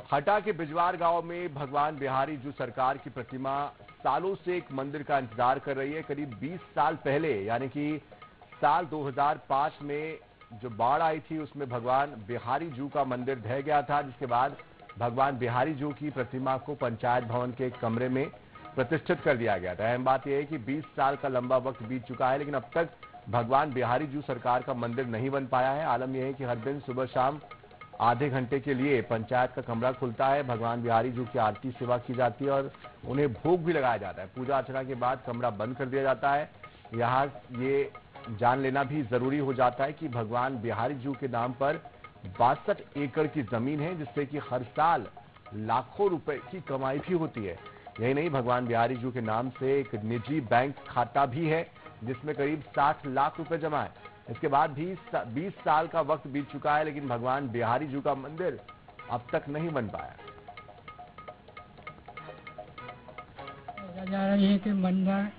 हटा के बिजवार गांव में भगवान बिहारी जू सरकार की प्रतिमा सालों से एक मंदिर का इंतजार कर रही है। करीब 20 साल पहले यानी कि साल 2005 में जो बाढ़ आई थी उसमें भगवान बिहारी जू का मंदिर ढह गया था, जिसके बाद भगवान बिहारी जू की प्रतिमा को पंचायत भवन के एक कमरे में प्रतिष्ठित कर दिया गया था। अहम बात यह है कि 20 साल का लंबा वक्त बीत चुका है, लेकिन अब तक भगवान बिहारी जू सरकार का मंदिर नहीं बन पाया है। आलम यह है कि हर दिन सुबह शाम आधे घंटे के लिए पंचायत का कमरा खुलता है, भगवान बिहारी जू की आरती सेवा की जाती है और उन्हें भोग भी लगाया जाता है। पूजा अर्चना के बाद कमरा बंद कर दिया जाता है। यहाँ ये जान लेना भी जरूरी हो जाता है कि भगवान बिहारी जू के नाम पर 62 एकड़ की जमीन है, जिससे कि हर साल लाखों रुपए की कमाई भी होती है। यही नहीं, भगवान बिहारी जू के नाम से एक निजी बैंक खाता भी है, जिसमें करीब 60 लाख रुपए जमा है। इसके बाद भी 20 साल का वक्त बीत चुका है, लेकिन भगवान बिहारी जू का मंदिर अब तक नहीं बन पाया। जा रही है कि मंदिर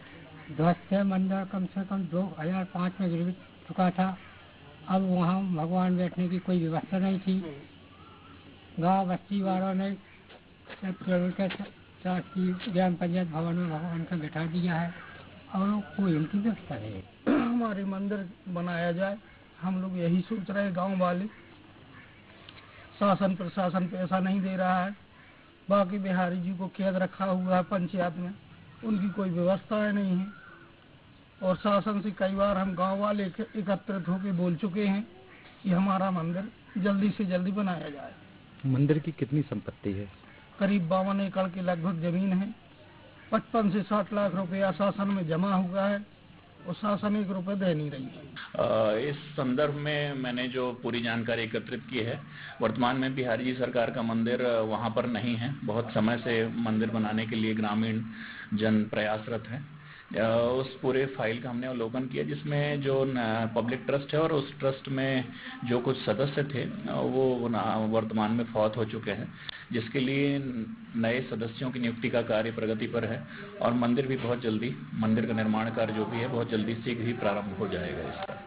ध्वस्त है। मंदिर कम से कम 2005 में गिर चुका था। अब वहाँ भगवान बैठने की कोई व्यवस्था नहीं थी। गांव बस्ती वालों ने ग्राम पंचायत भवन में भगवान का बैठा दिया है और कोई उनकी व्यवस्था नहीं। हमारे मंदिर बनाया जाए, हम लोग यही सोच रहे हैं। गांव वाले शासन प्रशासन पैसा नहीं दे रहा है। बाकी बिहारी जी को कैद रखा हुआ है पंचायत में, उनकी कोई व्यवस्था नहीं है। और शासन से कई बार हम गांव वाले एकत्रित होकर बोल चुके हैं कि हमारा मंदिर जल्दी से जल्दी बनाया जाए। मंदिर की कितनी संपत्ति है? करीब 52 एकड़ की लगभग जमीन है। 55 से 60 लाख रुपया शासन में जमा हुआ है और शासन 1 रुपए दे नहीं रही है। इस संदर्भ में मैंने जो पूरी जानकारी एकत्रित की है, वर्तमान में बिहारी जी सरकार का मंदिर वहां पर नहीं है। बहुत समय से मंदिर बनाने के लिए ग्रामीण जन प्रयासरत है। उस पूरे फाइल का हमने अवलोकन किया, जिसमें जो पब्लिक ट्रस्ट है और उस ट्रस्ट में जो कुछ सदस्य थे वो वर्तमान में फौत हो चुके हैं, जिसके लिए नए सदस्यों की नियुक्ति का कार्य प्रगति पर है और मंदिर भी बहुत जल्दी, मंदिर का निर्माण कार्य जो भी है बहुत जल्दी शीघ्र ही प्रारंभ हो जाएगा इसका।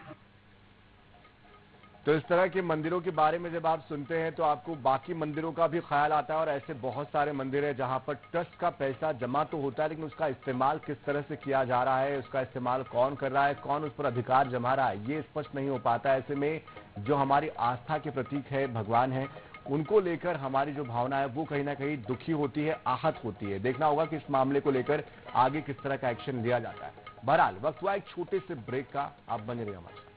तो इस तरह के मंदिरों के बारे में जब आप सुनते हैं तो आपको बाकी मंदिरों का भी ख्याल आता है, और ऐसे बहुत सारे मंदिर हैं जहां पर ट्रस्ट का पैसा जमा तो होता है, लेकिन उसका इस्तेमाल किस तरह से किया जा रहा है, उसका इस्तेमाल कौन कर रहा है, कौन उस पर अधिकार जमा रहा है, ये स्पष्ट नहीं हो पाता। ऐसे में जो हमारी आस्था के प्रतीक है, भगवान है, उनको लेकर हमारी जो भावना है वो कहीं ना कहीं दुखी होती है, आहत होती है। देखना होगा कि इस मामले को लेकर आगे किस तरह का एक्शन लिया जाता है। बहरहाल वक्त हुआ एक छोटे से ब्रेक का, आप बने रहिए हमारे।